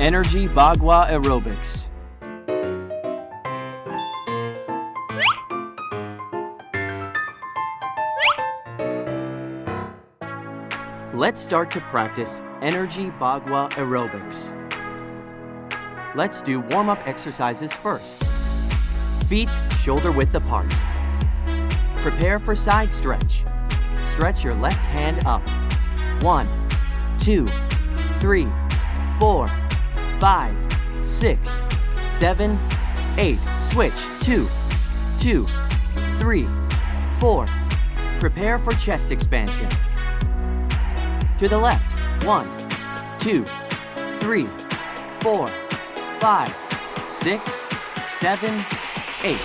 Energy Bagua Aerobics. Let's start to practice Energy Bagua Aerobics. Let's do warm-up exercises first. Feet shoulder-width apart. Prepare for side stretch. Stretch your left hand up. 1, 2, 3, 4, 5, 6, 7, 8. Switch. 2, 2, 3, 4. Prepare for chest expansion. To the left. 1, 2, 3, 4, 5, 6, 7, 8.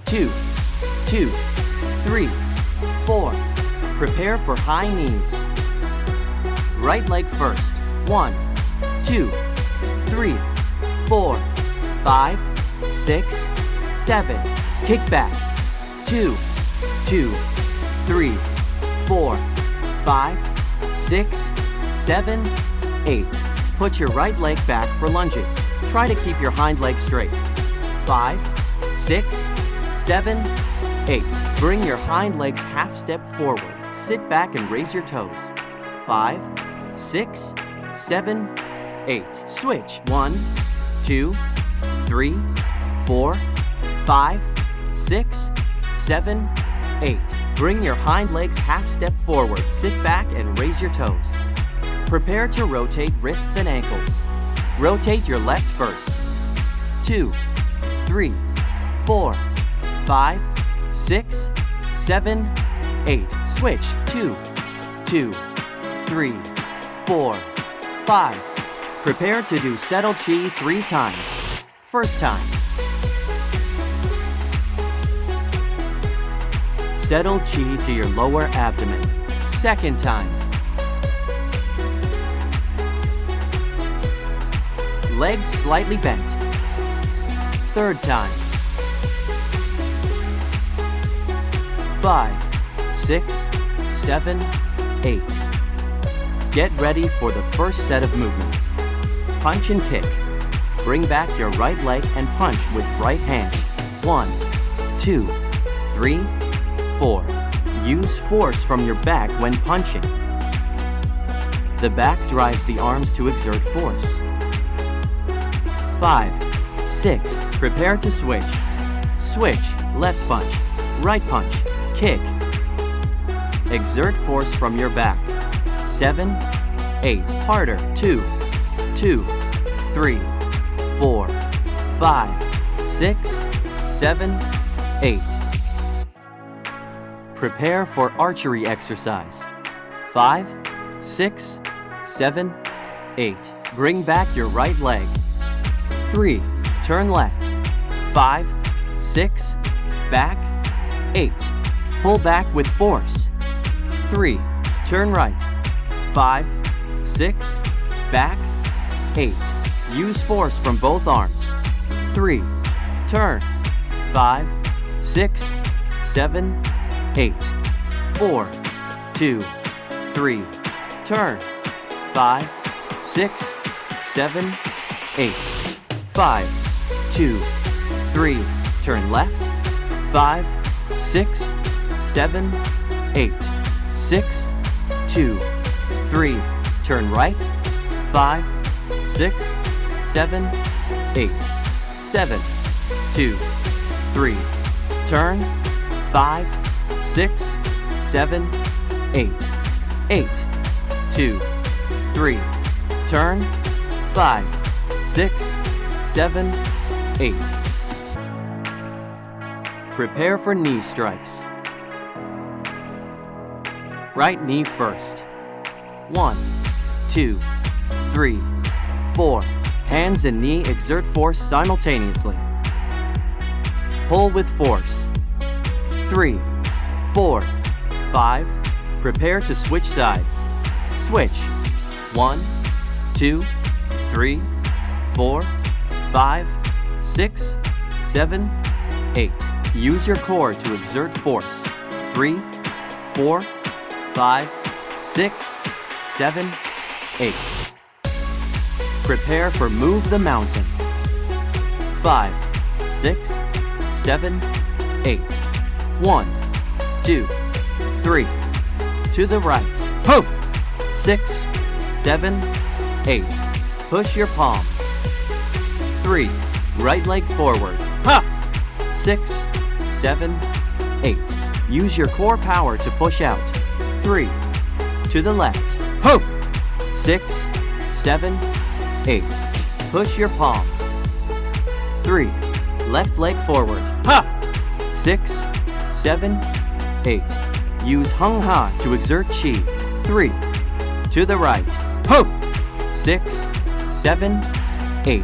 2, 2, 3, 4. Prepare for high knees. Right leg first. 1, 2, 3, 4, 5, 6, 7. Kick back. 2, 2, 3, 4, 5, 6, 7, 8. Put your right leg back for lunges. Try to keep your hind leg straight. 5, 6, 7, 8. Bring your hind legs half step forward. Sit back and raise your toes. 5, 6, 7, 8. Switch. 1, 2, 3, 4, 5, 6, 7, 8. Bring your hind legs half step forward. Sit back and raise your toes. Prepare to rotate wrists and ankles. Rotate your left first. 2, 3, 4, 5, 6, 7, 8. Switch. 2, 2, 3, 4, 5. Prepare to do settle chi 3 times. First time. Settle chi to your lower abdomen. Second time. Legs slightly bent. Third time. 5, 6, 7, 8. Get ready for the first set of movements. Punch and kick. Bring back your right leg and punch with right hand. 1, 2, 3, 4. Use force from your back when punching. The back drives the arms to exert force. 5, 6. Prepare to switch. Switch. Left punch. Right punch. Kick. Exert force from your back. 7, 8. Harder. 2, 2, 3, 4, 5, 6, 7, 8. Prepare for archery exercise. 5, 6, 7, 8. Bring back your right leg. 3. Turn left. 5, 6, back, 8. Pull back with force. 3. Turn right. 5, 6, back, 8. Use force from both arms. 3. Turn. 5, 6, 7, 8. 4, 2, 3. Turn. 5, 6, 7, 8. 5, 2, 3. Turn left. 5, 6, 7, 8. 6, 2, 3. Turn right. 5, 6, 7, 8. 7, 2, 3. Turn. 5, 6, 7, 8. 8, 2, 3. Turn. 5, 6, 7, 8. Prepare for knee strikes. Right knee first. 1, 2, 3, 4. Hands and knee exert force simultaneously. Pull with force. 3, 4, 5. Prepare to switch sides. Switch. 1, 2, 3, 4, 5, 6, 7, 8. Use your core to exert force. 3, 4, 5, 6, 7, 8. Prepare for move the mountain. 5, 6, 7, 8. 1, 2, 3. To the right. Ho! 6, 7, 8. Push your palms. 3. Right leg forward. Ha! 6, 7, 8. Use your core power to push out. 3. To the left. Ho! 6, 7, 8. Push your palms. 3. Left leg forward. Ha! 6, 7, 8. Use Hung Ha to exert Chi. 3. To the right. Ho! 6, 7, 8.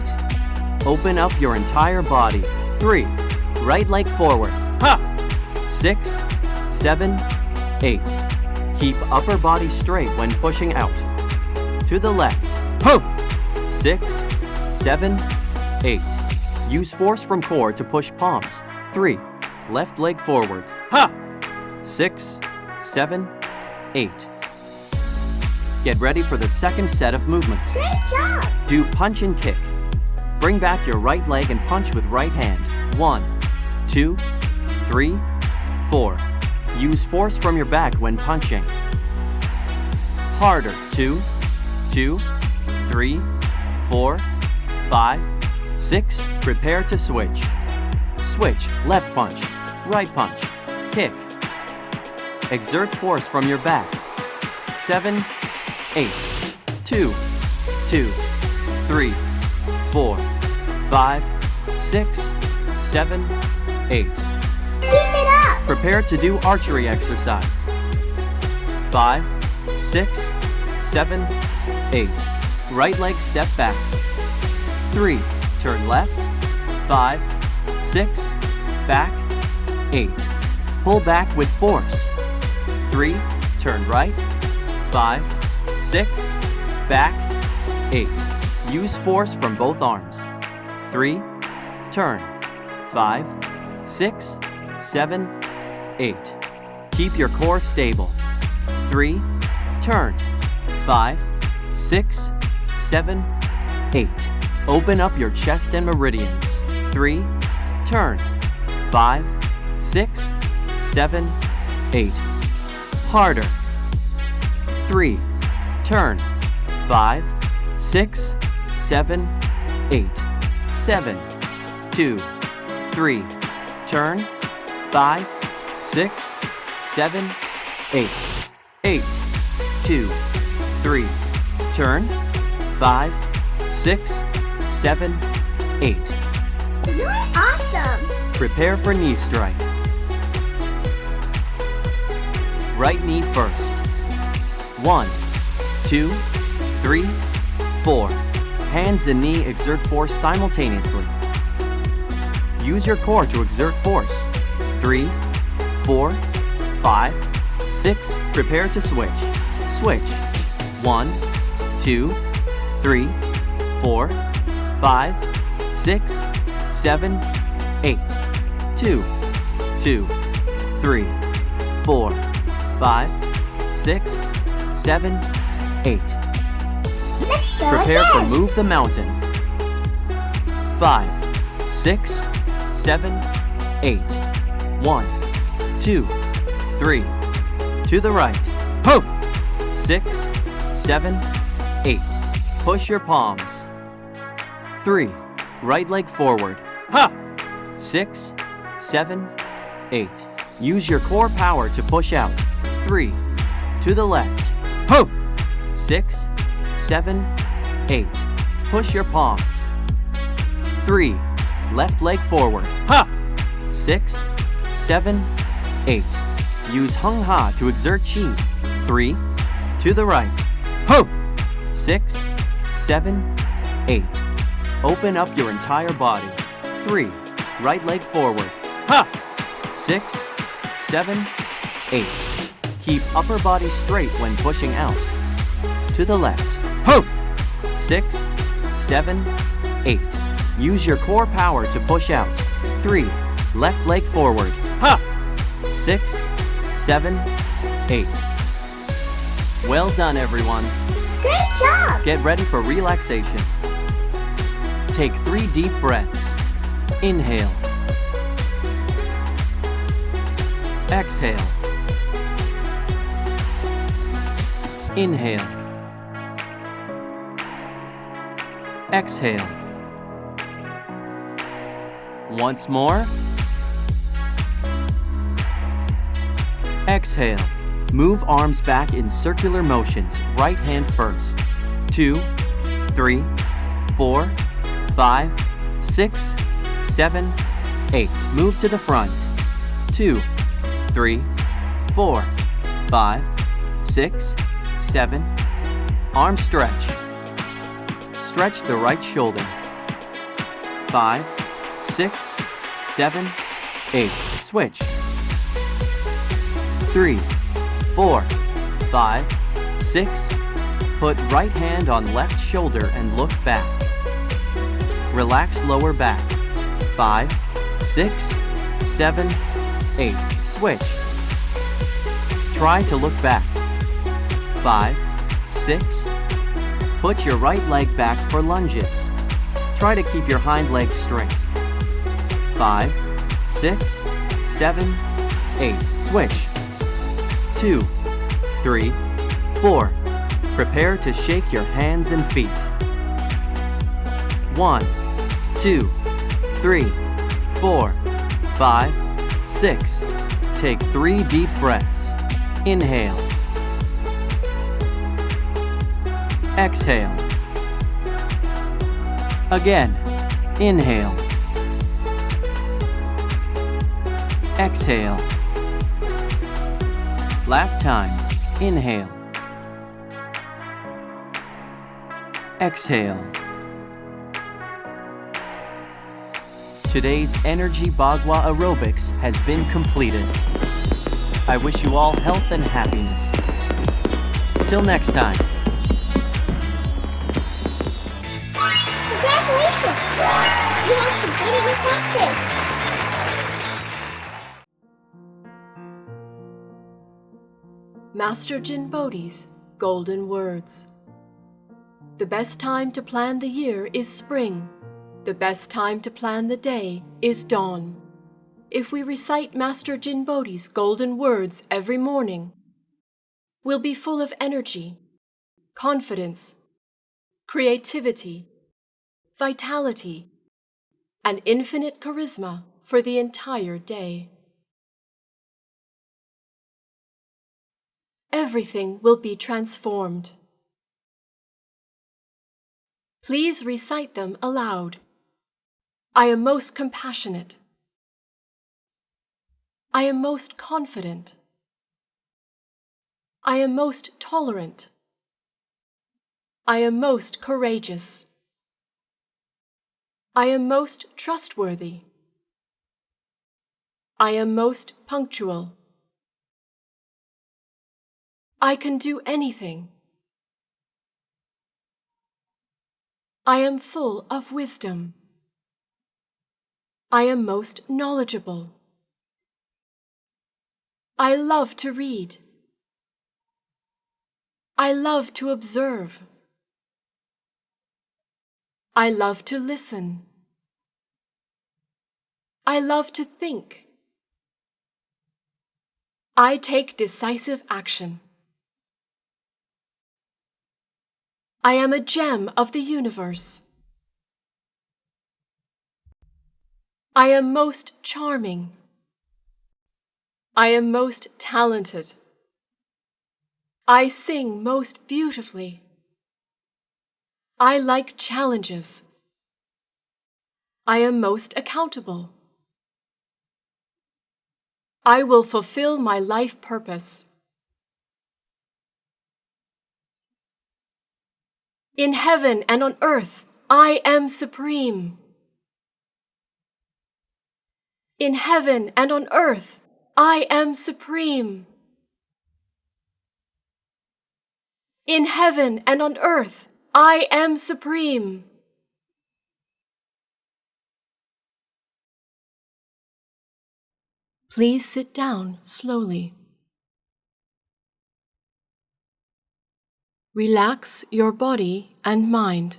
Open up your entire body. 3. Right leg forward. Ha! 6, 7, 8. Keep upper body straight when pushing out. To the left. Ho! 6, 7, 8. Use force from core to push palms. 3. Left leg forward. Ha! 6, 7, 8. Get ready for the second set of movements. Great job! Do punch and kick. Bring back your right leg and punch with right hand. 1, 2, 3, 4. Use force from your back when punching. Harder. 2, 2, 3, 4, 5, 6. Prepare to switch. Switch. Left punch. Right punch. Kick. Exert force from your back. 7, 8. 2, 2, 3, 4, 5, 6, 7, 8. Keep it up! Prepare to do archery exercise. 5, 6, 7, 8. Right leg step back. 3. Turn left. 5, 6. Back. 8. Pull back with force. 3. Turn right. 5, 6. Back. 8. Use force from both arms. 3. Turn. 5, 6, 7, 8. Keep your core stable. 3. Turn. 5, 6, 7, 8. Open up your chest and meridians. 3. Turn. 5, 6, 7, 8. Harder. 3. Turn. 5, 6, 7, 8. 7, 2, 3. Turn. 5, 6, 7, 8. 8, 2, 3. Turn. 5, 6, 7, 8. You're awesome! Prepare for knee strike. Right knee first. 1, 2, 3, 4. Hands and knee exert force simultaneously. Use your core to exert force. 3, 4, 5, 6. Prepare to switch. Switch. 1, 2, 3, 4, 5, 6, 7, 8. 2, 2, 3, 4, 5, 6, 7, 8. Let's go Prepare again. for move the mountain. 5, 6, 7, 8. 1, 2, 3. To the right. Ho! 6, 7, 8. Push your palms. 3. Right leg forward. Ha! 6, 7, 8. Use your core power to push out. 3. To the left. Ho! 6, 7, 8. Push your palms. 3. Left leg forward. Ha! 6, 7, 8. Use Hung Ha to exert Chi. 3. To the right. Ho! 6, 7, 8. Open up your entire body. 3. Right leg forward. Ha! 6, 7, 8. Keep upper body straight when pushing out. To the left. Ho! 6, 7, 8. Use your core power to push out. 3. Left leg forward. Ha! 6, 7, 8. Well done, everyone. Great job! Get ready for relaxation. Take 3 deep breaths. Inhale. Exhale. Inhale. Exhale. Once more. Exhale. Move arms back in circular motions, right hand first. 2, 3, 4, 5, 6, 7, 8. Move to the front. 2, 3, 4, 5, 6, 7. Arm stretch. Stretch the right shoulder. 5, 6, 7, 8. Switch. 3, 4, 5, 6. Put right hand on left shoulder and look back. Relax lower back. 5, 6, 7, 8. Switch. Try to look back. 5, 6. Put your right leg back for lunges. Try to keep your hind leg straight. 5, 6, 7, 8. Switch. 2, 3, 4. Prepare to shake your hands and feet. 1, 2, 3, 4, 5, 6. Take 3 deep breaths. Inhale. Exhale. Again. Inhale. Exhale. Last time. Inhale. Exhale. Today's Energy Bagua Aerobics has been completed. I wish you all health and happiness. Till next time. Congratulations! You have completed your practice! Master JinBodhi's Golden Words. The best time to plan the year is spring. The best time to plan the day is dawn. If we recite Master JinBodhi's golden words every morning, we'll be full of energy, confidence, creativity, vitality, and infinite charisma for the entire day. Everything will be transformed. Please recite them aloud. I am most compassionate. I am most confident. I am most tolerant. I am most courageous. I am most trustworthy. I am most punctual. I can do anything. I am full of wisdom. I am most knowledgeable. I love to read. I love to observe. I love to listen. I love to think. I take decisive action. I am a gem of the universe. I am most charming. I am most talented. I sing most beautifully. I like challenges. I am most accountable. I will fulfill my life purpose. In heaven and on earth, I am supreme. In heaven and on earth, I am supreme. In heaven and on earth, I am supreme. Please sit down slowly. Relax your body and mind.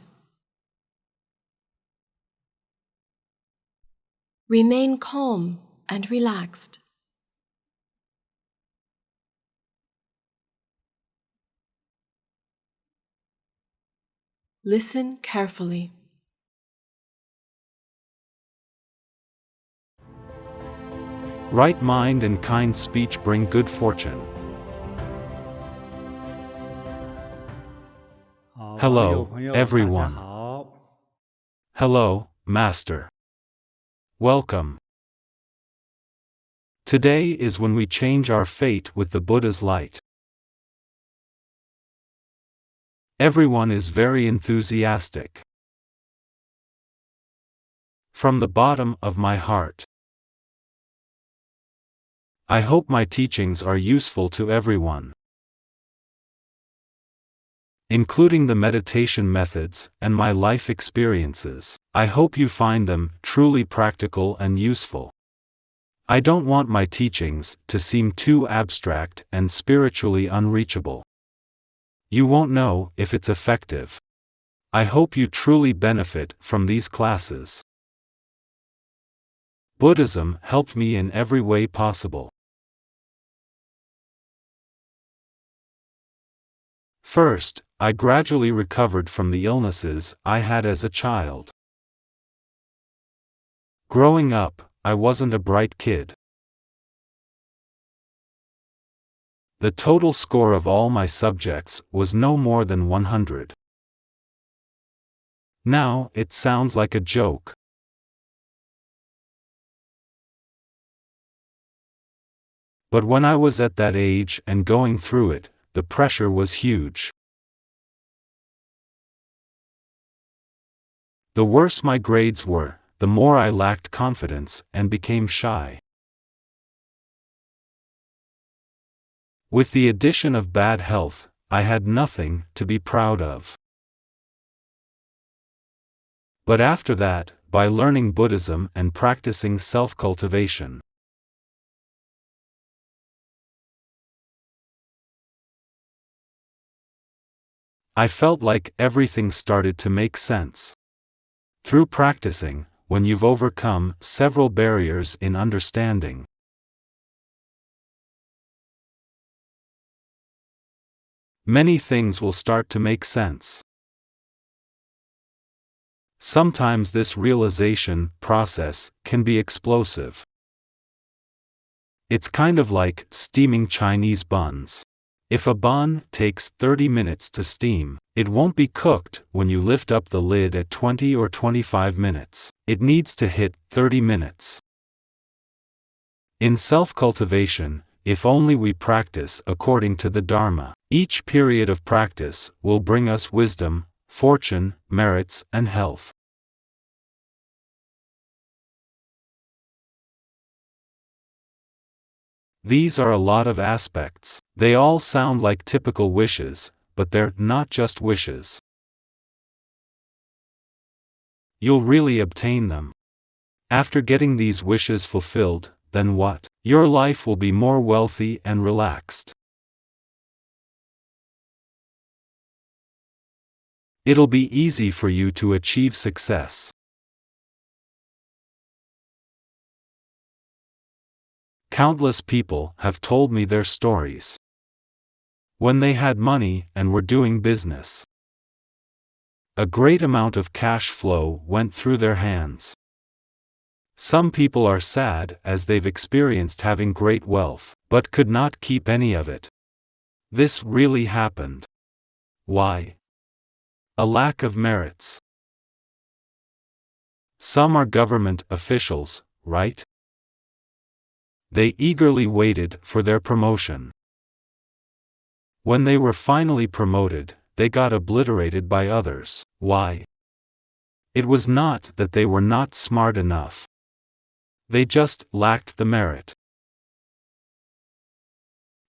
Remain calm and relaxed. Listen carefully. Right mind and kind speech bring good fortune. Hello, everyone. Hello, Master. Welcome. Today is when we change our fate with the Buddha's light. Everyone is very enthusiastic. From the bottom of my heart, I hope my teachings are useful to everyone, including the meditation methods and my life experiences. I hope you find them truly practical and useful. I don't want my teachings to seem too abstract and spiritually unreachable. You won't know if it's effective. I hope you truly benefit from these classes. Buddhism helped me in every way possible. First, I gradually recovered from the illnesses I had as a child. Growing up, I wasn't a bright kid. The total score of all my subjects was no more than 100. Now, it sounds like a joke. But when I was at that age and going through it, the pressure was huge. The worse my grades were, the more I lacked confidence and became shy. With the addition of bad health, I had nothing to be proud of. But after that, by learning Buddhism and practicing self-cultivation, I felt like everything started to make sense. Through practicing, when you've overcome several barriers in understanding, many things will start to make sense. Sometimes this realization process can be explosive. It's kind of like steaming Chinese buns. If a bun takes 30 minutes to steam, it won't be cooked when you lift up the lid at 20 or 25 minutes. It needs to hit 30 minutes. In self-cultivation, if only we practice according to the Dharma, each period of practice will bring us wisdom, fortune, merits, and health. These are a lot of aspects. They all sound like typical wishes, but they're not just wishes. You'll really obtain them. After getting these wishes fulfilled, then what? Your life will be more wealthy and relaxed. It'll be easy for you to achieve success. Countless people have told me their stories. When they had money and were doing business, a great amount of cash flow went through their hands. Some people are sad as they've experienced having great wealth, but could not keep any of it. This really happened. Why? A lack of merits. Some are government officials, right? They eagerly waited for their promotion. When they were finally promoted, they got obliterated by others. Why? It was not that they were not smart enough. They just lacked the merit.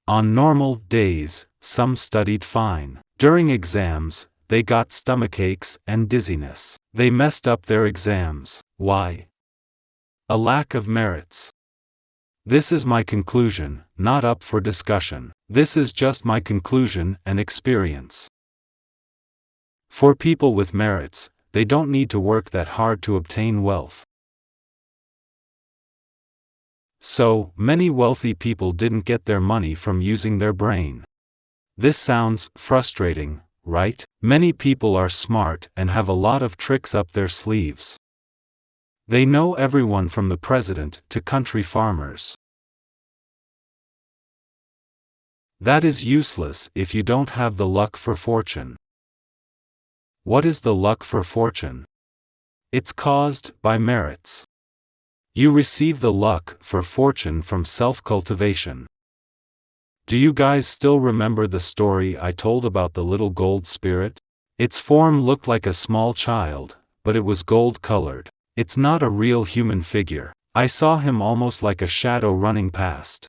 On normal days, some studied fine. During exams, they got stomachaches and dizziness. They messed up their exams. Why? A lack of merits. This is my conclusion, not up for discussion. This is just my conclusion and experience. For people with merits, they don't need to work that hard to obtain wealth. So, many wealthy people didn't get their money from using their brain. This sounds frustrating, right? Many people are smart and have a lot of tricks up their sleeves. They know everyone from the president to country farmers. That is useless if you don't have the luck for fortune. What is the luck for fortune? It's caused by merits. You receive the luck for fortune from self-cultivation. Do you guys still remember the story I told about the little gold spirit? Its form looked like a small child, but it was gold-colored. It's not a real human figure. I saw him almost like a shadow running past.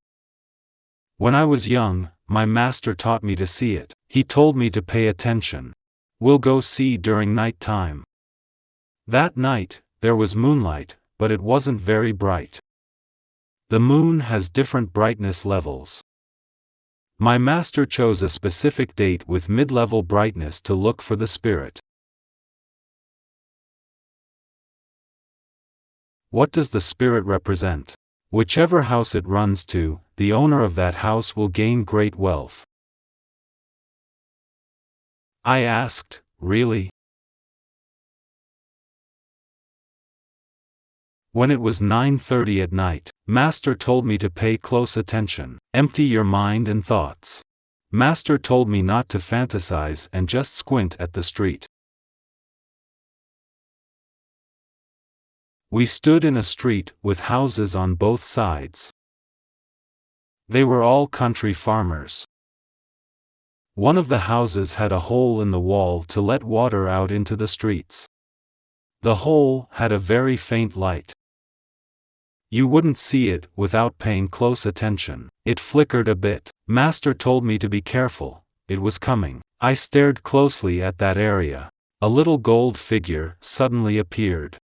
When I was young, my master taught me to see it. He told me to pay attention. We'll go see during night time. That night, there was moonlight, but it wasn't very bright. The moon has different brightness levels. My master chose a specific date with mid-level brightness to look for the spirit. What does the spirit represent? Whichever house it runs to, the owner of that house will gain great wealth. I asked, really? When it was 9:30 at night, Master told me to pay close attention. Empty your mind and thoughts. Master told me not to fantasize and just squint at the street. We stood in a street with houses on both sides. They were all country farmers. One of the houses had a hole in the wall to let water out into the streets. The hole had a very faint light. You wouldn't see it without paying close attention. It flickered a bit. Master told me to be careful, it was coming. I stared closely at that area. A little gold figure suddenly appeared.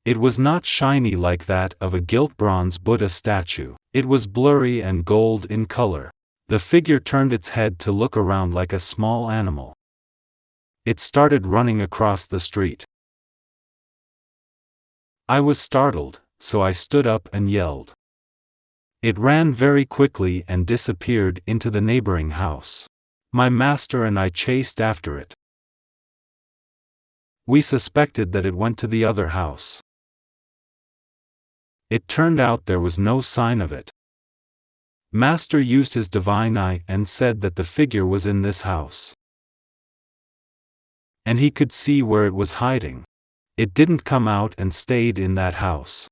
It was not shiny like that of a gilt bronze Buddha statue. It was blurry and gold in color. The figure turned its head to look around like a small animal. It started running across the street. I was startled, so I stood up and yelled. It ran very quickly and disappeared into the neighboring house. My master and I chased after it. We suspected that it went to the other house. It turned out there was no sign of it. Master used his divine eye and said that the figure was in this house. And he could see where it was hiding. It didn't come out and stayed in that house.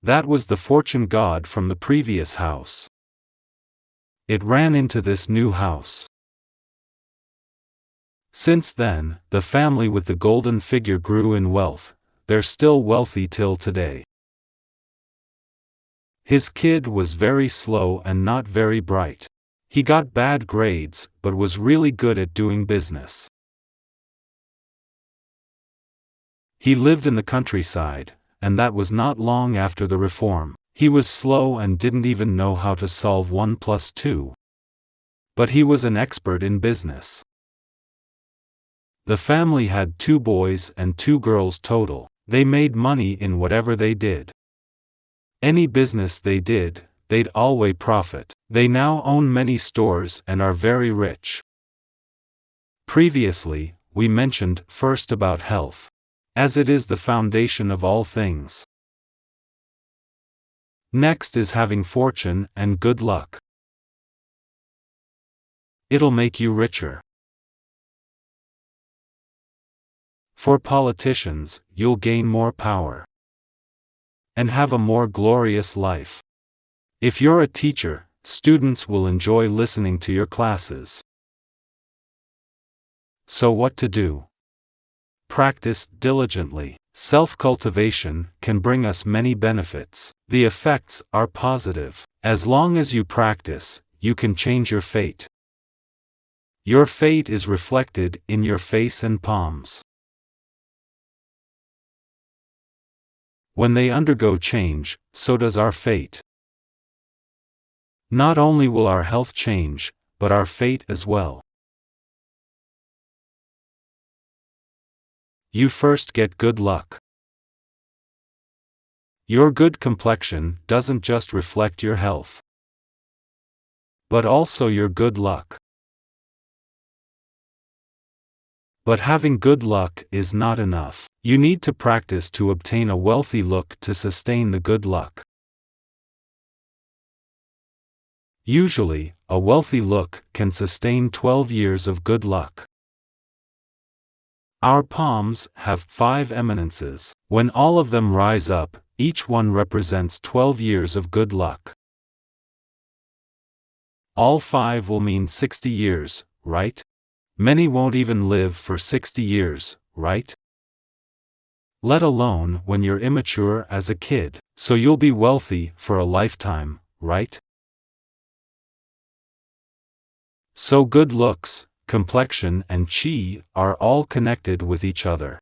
That was the fortune god from the previous house. It ran into this new house. Since then, the family with the golden figure grew in wealth. They're still wealthy till today. His kid was very slow and not very bright. He got bad grades, but was really good at doing business. He lived in the countryside, and that was not long after the reform. He was slow and didn't even know how to solve 1 + 2. But he was an expert in business. The family had 2 boys and 2 girls total. They made money in whatever they did. Any business they did, they'd always profit. They now own many stores and are very rich. Previously, we mentioned first about health, as it is the foundation of all things. Next is having fortune and good luck. It'll make you richer. For politicians, you'll gain more power and have a more glorious life. If you're a teacher, students will enjoy listening to your classes. So what to do? Practice diligently. Self-cultivation can bring us many benefits. The effects are positive. As long as you practice, you can change your fate. Your fate is reflected in your face and palms. When they undergo change, so does our fate. Not only will our health change, but our fate as well. You first get good luck. Your good complexion doesn't just reflect your health, but also your good luck. But having good luck is not enough. You need to practice to obtain a wealthy look to sustain the good luck. Usually, a wealthy look can sustain 12 years of good luck. Our palms have 5 eminences. When all of them rise up, each one represents 12 years of good luck. All 5 will mean 60 years, right? Many won't even live for 60 years, right? Let alone when you're immature as a kid, so you'll be wealthy for a lifetime, right? So good looks, complexion and chi are all connected with each other.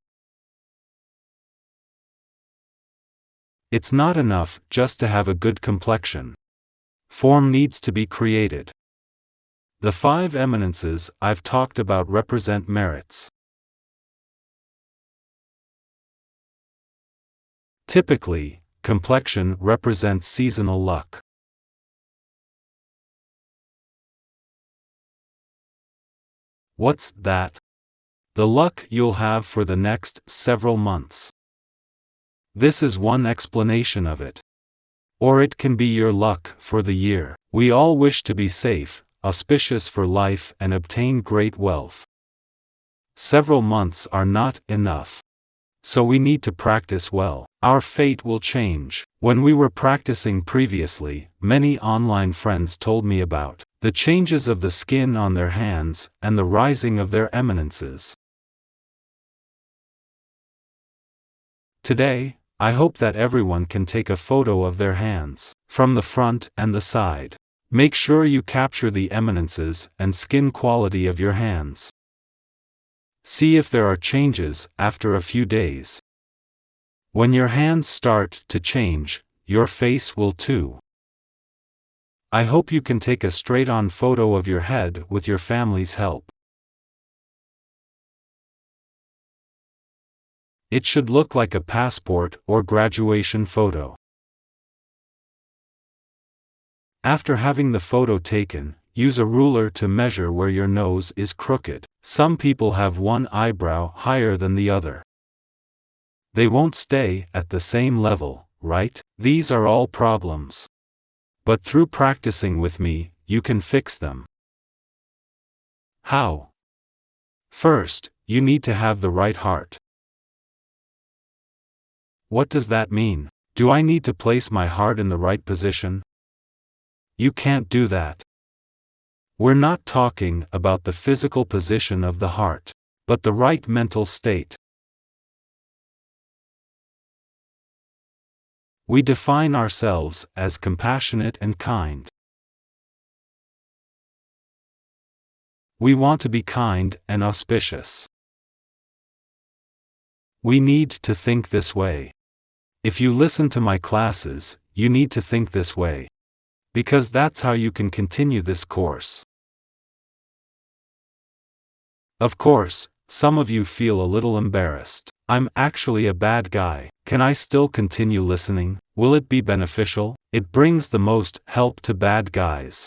It's not enough just to have a good complexion. Form needs to be created. The 5 eminences I've talked about represent merits. Typically, complexion represents seasonal luck. What's that? The luck you'll have for the next several months. This is one explanation of it. Or it can be your luck for the year. We all wish to be safe, auspicious for life and obtain great wealth. Several months are not enough. So we need to practice well. Our fate will change. When we were practicing previously, many online friends told me about the changes of the skin on their hands and the rising of their eminences. Today, I hope that everyone can take a photo of their hands, from the front and the side. Make sure you capture the eminences and skin quality of your hands. See if there are changes after a few days. When your hands start to change, your face will too. I hope you can take a straight-on photo of your head with your family's help. It should look like a passport or graduation photo. After having the photo taken, use a ruler to measure where your nose is crooked. Some people have one eyebrow higher than the other. They won't stay at the same level, right? These are all problems. But through practicing with me, you can fix them. How? First, you need to have the right heart. What does that mean? Do I need to place my heart in the right position? You can't do that. We're not talking about the physical position of the heart, but the right mental state. We define ourselves as compassionate and kind. We want to be kind and auspicious. We need to think this way. If you listen to my classes, you need to think this way. Because that's how you can continue this course. Of course, some of you feel a little embarrassed. I'm actually a bad guy. Can I still continue listening? Will it be beneficial? It brings the most help to bad guys.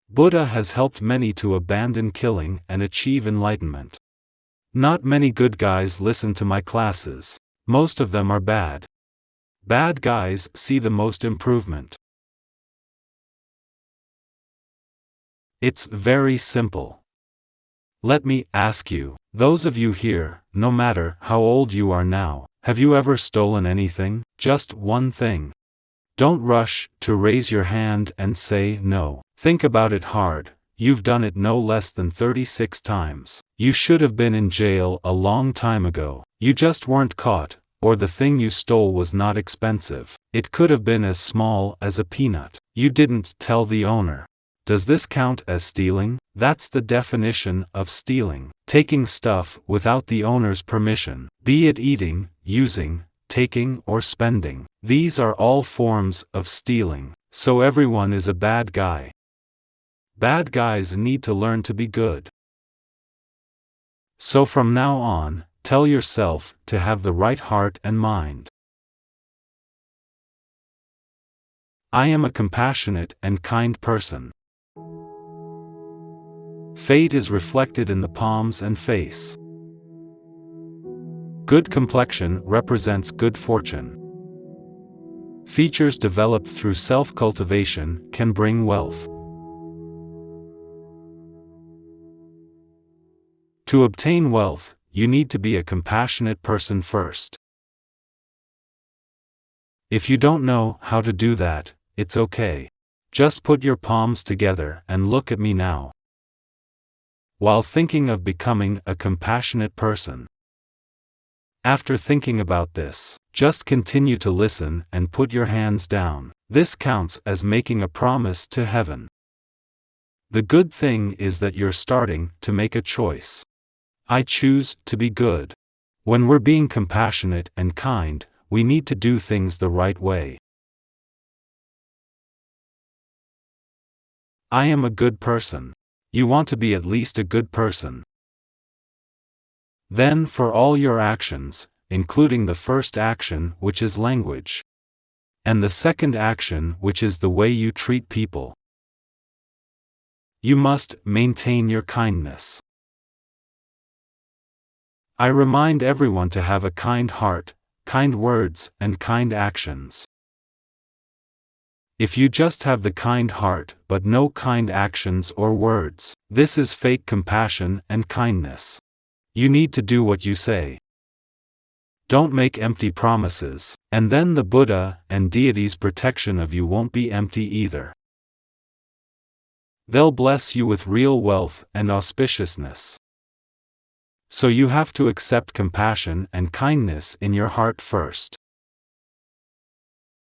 Buddha has helped many to abandon killing and achieve enlightenment. Not many good guys listen to my classes. Most of them are bad. Bad guys see the most improvement. It's very simple. Let me ask you, those of you here, no matter how old you are now, have you ever stolen anything? Just one thing. Don't rush to raise your hand and say no. Think about it hard. You've done it no less than 36 times. You should have been in jail a long time ago. You just weren't caught, or the thing you stole was not expensive. It could have been as small as a peanut. You didn't tell the owner. Does this count as stealing? That's the definition of stealing. Taking stuff without the owner's permission, be it eating, using, taking or spending. These are all forms of stealing. So everyone is a bad guy. Bad guys need to learn to be good. So from now on, tell yourself to have the right heart and mind. I am a compassionate and kind person. Fate is reflected in the palms and face. Good complexion represents good fortune. Features developed through self-cultivation can bring wealth. To obtain wealth, you need to be a compassionate person first. If you don't know how to do that, it's okay. Just put your palms together and look at me now. While thinking of becoming a compassionate person. After thinking about this, just continue to listen and put your hands down. This counts as making a promise to heaven. The good thing is that you're starting to make a choice. I choose to be good. When we're being compassionate and kind, we need to do things the right way. I am a good person. You want to be at least a good person. Then for all your actions, including the first action which is language, and the second action which is the way you treat people, you must maintain your kindness. I remind everyone to have a kind heart, kind words, and kind actions. If you just have the kind heart but no kind actions or words, this is fake compassion and kindness. You need to do what you say. Don't make empty promises, and then the Buddha and deity's protection of you won't be empty either. They'll bless you with real wealth and auspiciousness. So you have to accept compassion and kindness in your heart first.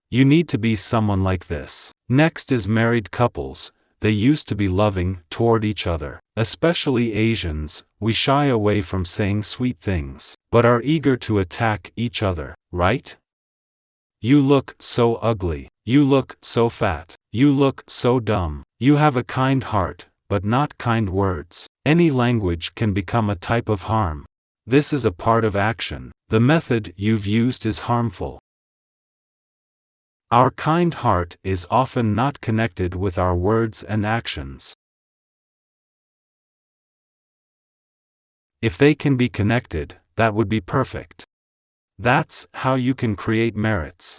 You need to be someone like this. Next is married couples. They used to be loving toward each other. Especially Asians, we shy away from saying sweet things, but are eager to attack each other, right? You look so ugly. You look so fat. You look so dumb. You have a kind heart, but not kind words. Any language can become a type of harm. This is a part of action. The method you've used is harmful. Our kind heart is often not connected with our words and actions. If they can be connected, that would be perfect. That's how you can create merits.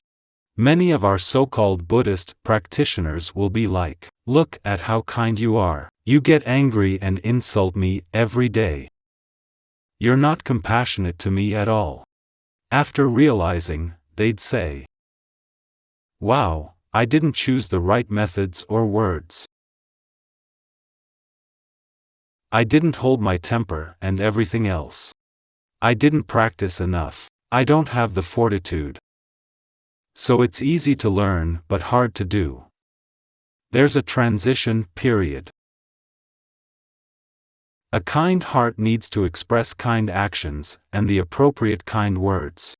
Many of our so-called Buddhist practitioners will be like, look at how kind you are. You get angry and insult me every day. You're not compassionate to me at all. After realizing, they'd say, wow, I didn't choose the right methods or words. I didn't hold my temper and everything else. I didn't practice enough. I don't have the fortitude. So it's easy to learn but hard to do. There's a transition period. A kind heart needs to express kind actions and the appropriate kind words.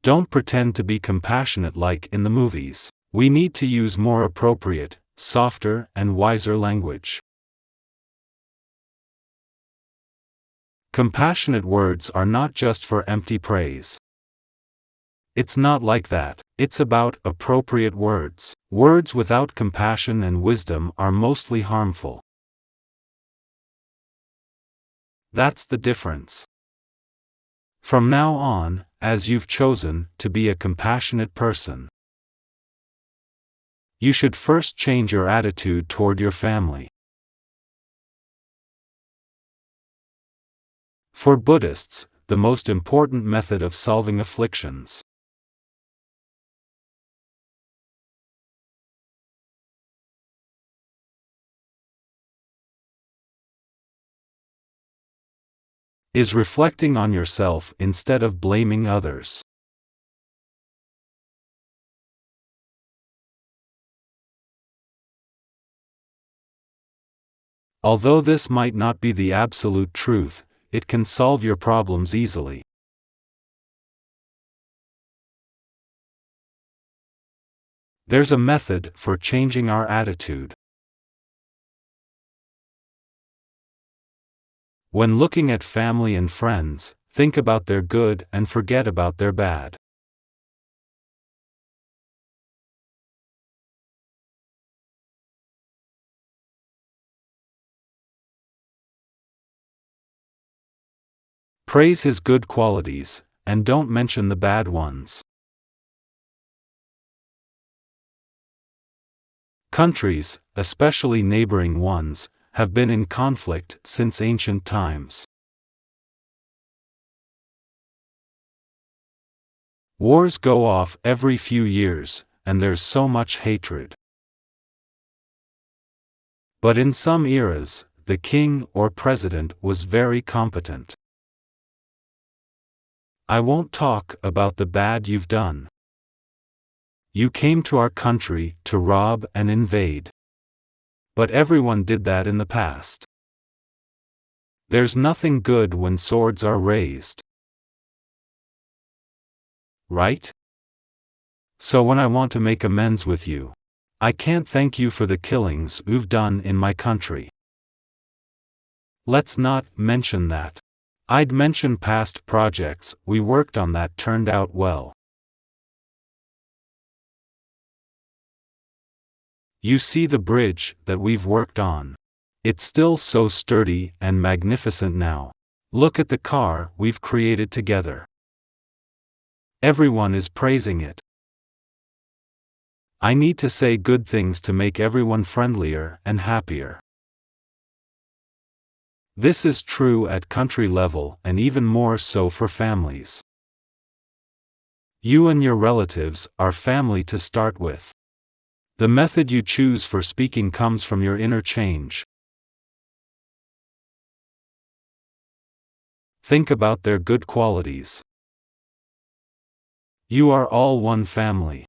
Don't pretend to be compassionate like in the movies. We need to use more appropriate, softer, and wiser language. Compassionate words are not just for empty praise. It's not like that. It's about appropriate words. Words without compassion and wisdom are mostly harmful. That's the difference. From now on, as you've chosen to be a compassionate person, you should first change your attitude toward your family. For Buddhists, the most important method of solving afflictions is reflecting on yourself instead of blaming others. Although this might not be the absolute truth, it can solve your problems easily. There's a method for changing our attitude. When looking at family and friends, think about their good and forget about their bad. Praise his good qualities, and don't mention the bad ones. Countries, especially neighboring ones, have been in conflict since ancient times. Wars go off every few years, and there's so much hatred. But in some eras, the king or president was very competent. I won't talk about the bad you've done. You came to our country to rob and invade. But everyone did that in the past. There's nothing good when swords are raised. Right? So when I want to make amends with you, I can't thank you for the killings you've done in my country. Let's not mention that. I'd mention past projects we worked on that turned out well. You see the bridge that we've worked on. It's still so sturdy and magnificent now. Look at the car we've created together. Everyone is praising it. I need to say good things to make everyone friendlier and happier. This is true at country level and even more so for families. You and your relatives are family to start with. The method you choose for speaking comes from your inner change. Think about their good qualities. You are all one family.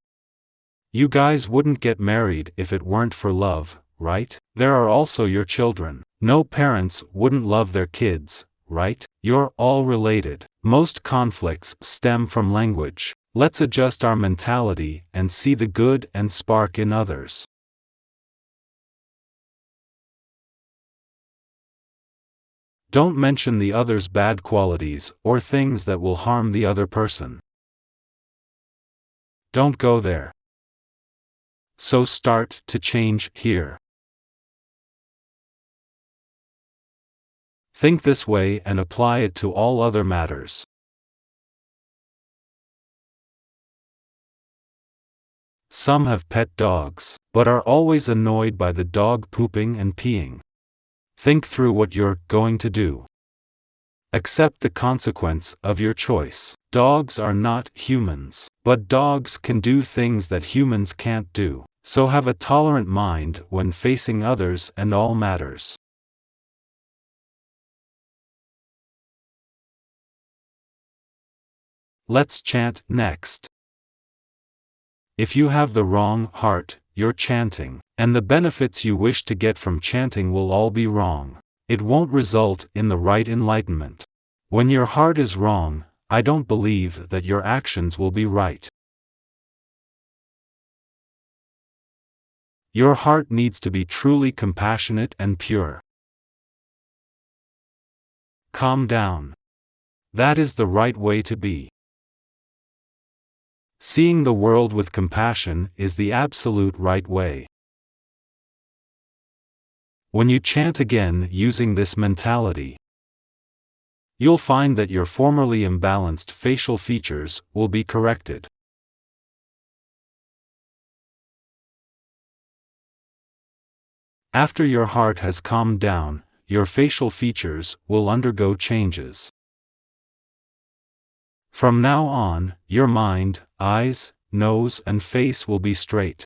You guys wouldn't get married if it weren't for love, right? There are also your children. No parents wouldn't love their kids, right? You're all related. Most conflicts stem from language. Let's adjust our mentality and see the good and spark in others. Don't mention the other's bad qualities or things that will harm the other person. Don't go there. So start to change here. Think this way and apply it to all other matters. Some have pet dogs, but are always annoyed by the dog pooping and peeing. Think through what you're going to do. Accept the consequence of your choice. Dogs are not humans, but dogs can do things that humans can't do. So have a tolerant mind when facing others and all matters. Let's chant next. If you have the wrong heart, you're chanting, and the benefits you wish to get from chanting will all be wrong. It won't result in the right enlightenment. When your heart is wrong, I don't believe that your actions will be right. Your heart needs to be truly compassionate and pure. Calm down. That is the right way to be. Seeing the world with compassion is the absolute right way. When you chant again using this mentality, you'll find that your formerly imbalanced facial features will be corrected. After your heart has calmed down, your facial features will undergo changes. From now on, your mind, eyes, nose, and face will be straight.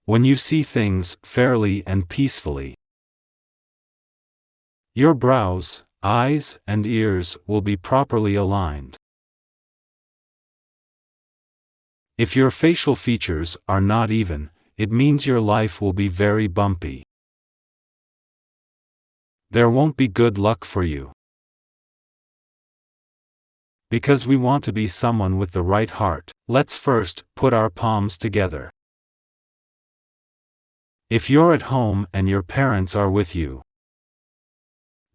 When you see things fairly and peacefully, your brows, eyes, and ears will be properly aligned. If your facial features are not even, it means your life will be very bumpy. There won't be good luck for you. Because we want to be someone with the right heart, let's first put our palms together. If you're at home and your parents are with you,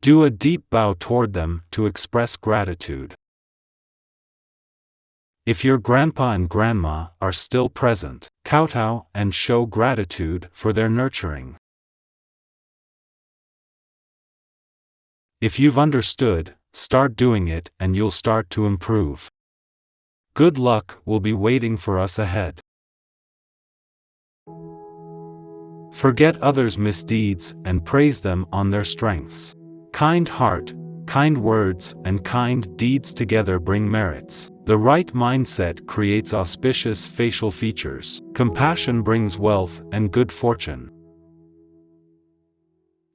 Do a deep bow toward them to express gratitude. If your grandpa and grandma are still present, kowtow and show gratitude for their nurturing. If you've understood, start doing it and you'll start to improve. Good luck will be waiting for us ahead. Forget others' misdeeds and praise them on their strengths. Kind heart, kind words, and kind deeds together bring merits. The right mindset creates auspicious facial features. Compassion brings wealth and good fortune.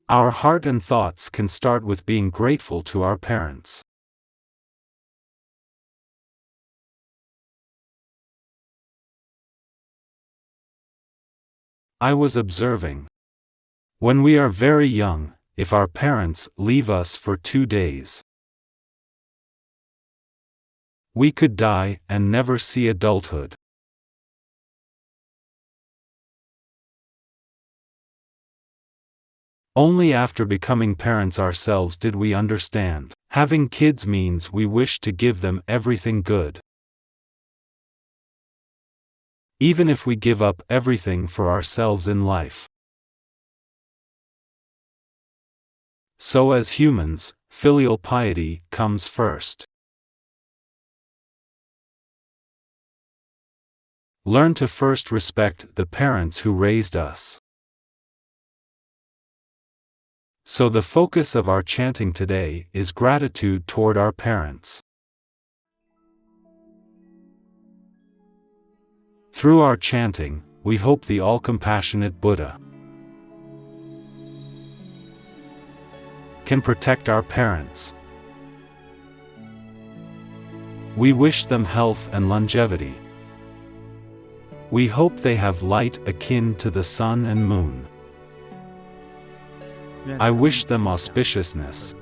Our heart and thoughts can start with being grateful to our parents. I was observing. When we are very young, if our parents leave us for 2 days, we could die and never see adulthood. Only after becoming parents ourselves did we understand. Having kids means we wish to give them everything good. Even if we give up everything for ourselves in life. So as humans, filial piety comes first. Learn to first respect the parents who raised us. So the focus of our chanting today is gratitude toward our parents. Through our chanting, we hope the all-compassionate Buddha can protect our parents. We wish them health and longevity. We hope they have light akin to the sun and moon. I wish them auspiciousness.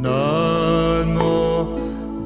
Namah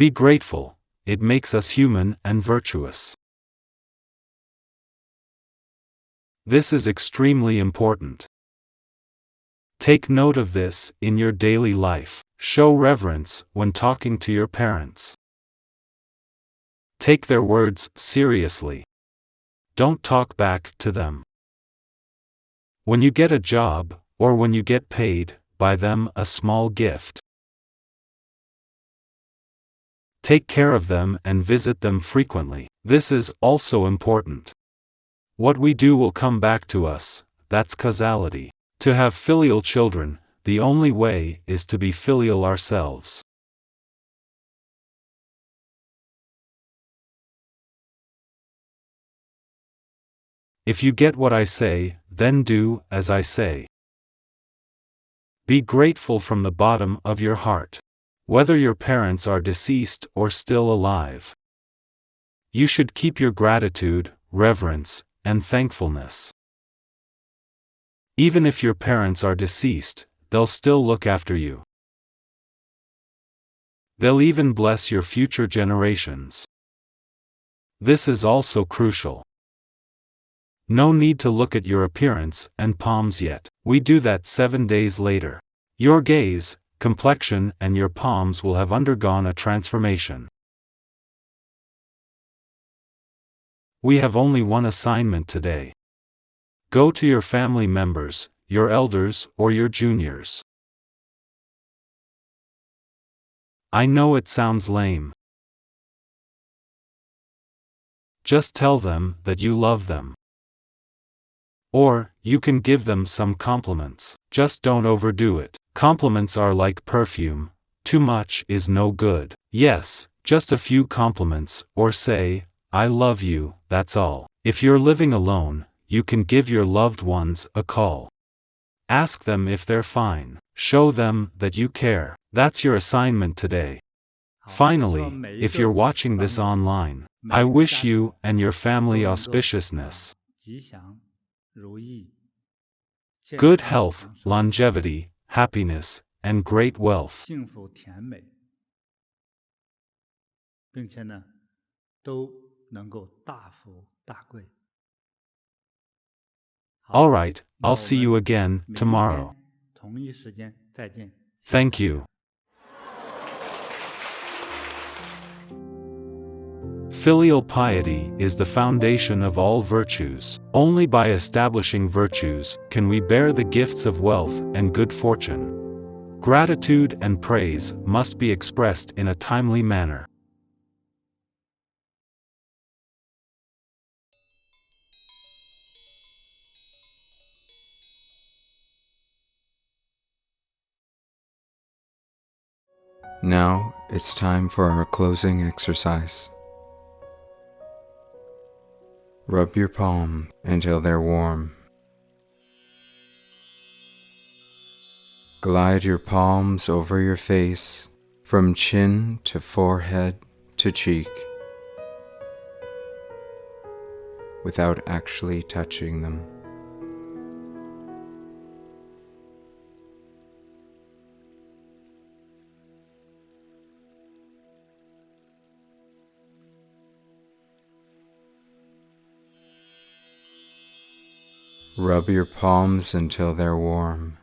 Be grateful, it makes us human and virtuous. This is extremely important. Take note of this in your daily life. Show reverence when talking to your parents. Take their words seriously. Don't talk back to them. When you get a job, or when you get paid, buy them a small gift. Take care of them and visit them frequently. This is also important. What we do will come back to us, that's causality. To have filial children, the only way is to be filial ourselves. If you get what I say, then do as I say. Be grateful from the bottom of your heart. Whether your parents are deceased or still alive. You should keep your gratitude, reverence, and thankfulness. Even if your parents are deceased, they'll still look after you. They'll even bless your future generations. This is also crucial. No need to look at your appearance and palms yet. We do that 7 days later. Your gaze, complexion, and your palms will have undergone a transformation. We have only one assignment today. Go to your family members, your elders, or your juniors. I know it sounds lame. Just tell them that you love them. Or, you can give them some compliments. Just don't overdo it. Compliments are like perfume. Too much is no good. Yes, just a few compliments, or say, I love you, that's all. If you're living alone, you can give your loved ones a call. Ask them if they're fine. Show them that you care. That's your assignment today. Finally, if you're watching this online, I wish you and your family auspiciousness, good health, longevity, happiness, and great wealth. 幸福甜美，并且呢，都能够大富大贵。 All right, I'll see you again tomorrow. 同一时间再见。 Thank you. Filial piety is the foundation of all virtues. Only by establishing virtues can we bear the gifts of wealth and good fortune. Gratitude and praise must be expressed in a timely manner. Now it's time for our closing exercise. Rub your palm until they're warm. Glide your palms over your face, from chin to forehead to cheek, without actually touching them. Rub your palms until they're warm.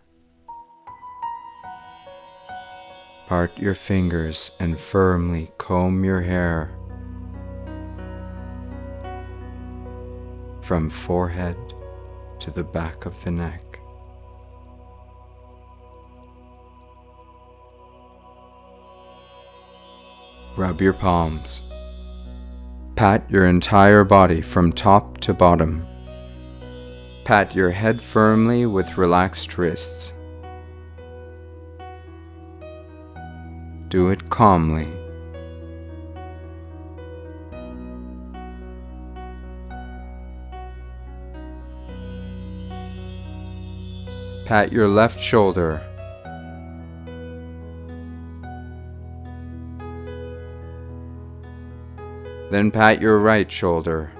Part your fingers and firmly comb your hair from forehead to the back of the neck. Rub your palms. Pat your entire body from top to bottom. Pat your head firmly with relaxed wrists. Do it calmly. Pat your left shoulder. Then pat your right shoulder.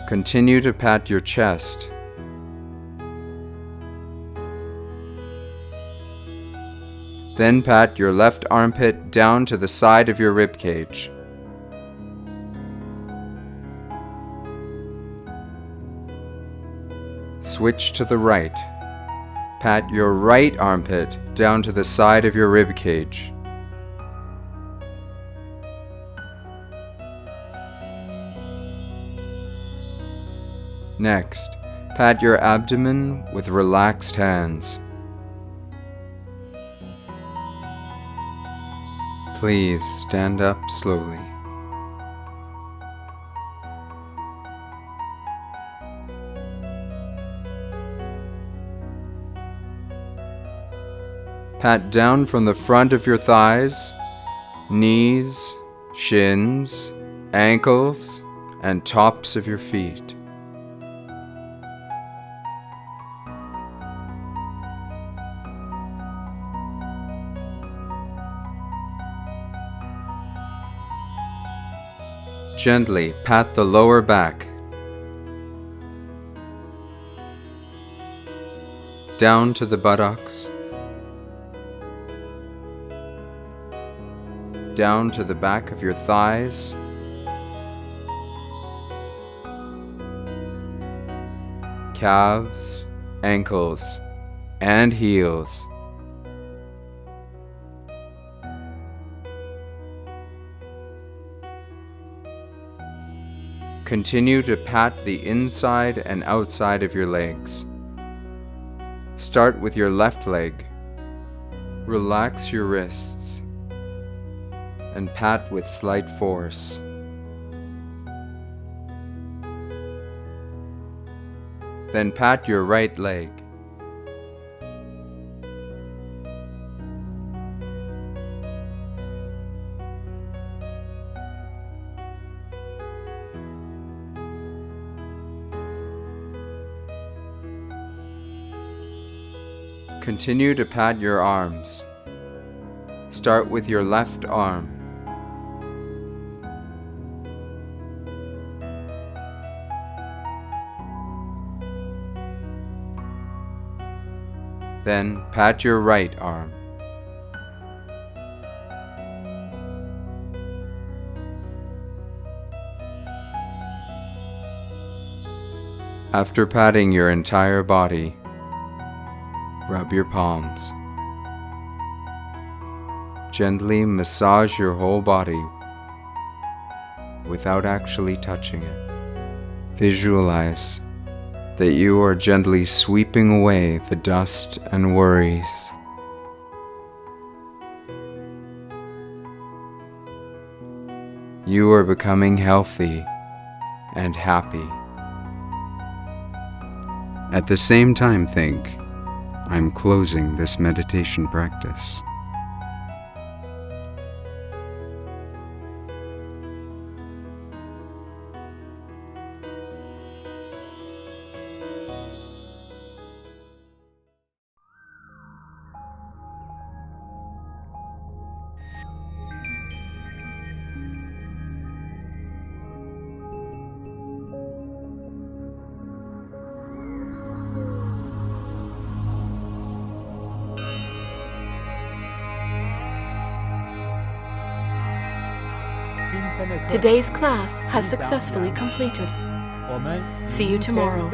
Continue to pat your chest. Then pat your left armpit down to the side of your rib cage. Switch to the right. Pat your right armpit down to the side of your rib cage. Next, pat your abdomen with relaxed hands. Please stand up slowly. Pat down from the front of your thighs, knees, shins, ankles, and tops of your feet. Gently pat the lower back, down to the buttocks, down to the back of your thighs, calves, ankles, and heels. Continue to pat the inside and outside of your legs. Start with your left leg. Relax your wrists and pat with slight force. Then pat your right leg. Continue to pat your arms. Start with your left arm. Then pat your right arm. After patting your entire body, rub your palms. Gently massage your whole body without actually touching it. Visualize that you are gently sweeping away the dust and worries. You are becoming healthy and happy. At the same time, think, I'm closing this meditation practice. Today's class has successfully completed. See you tomorrow.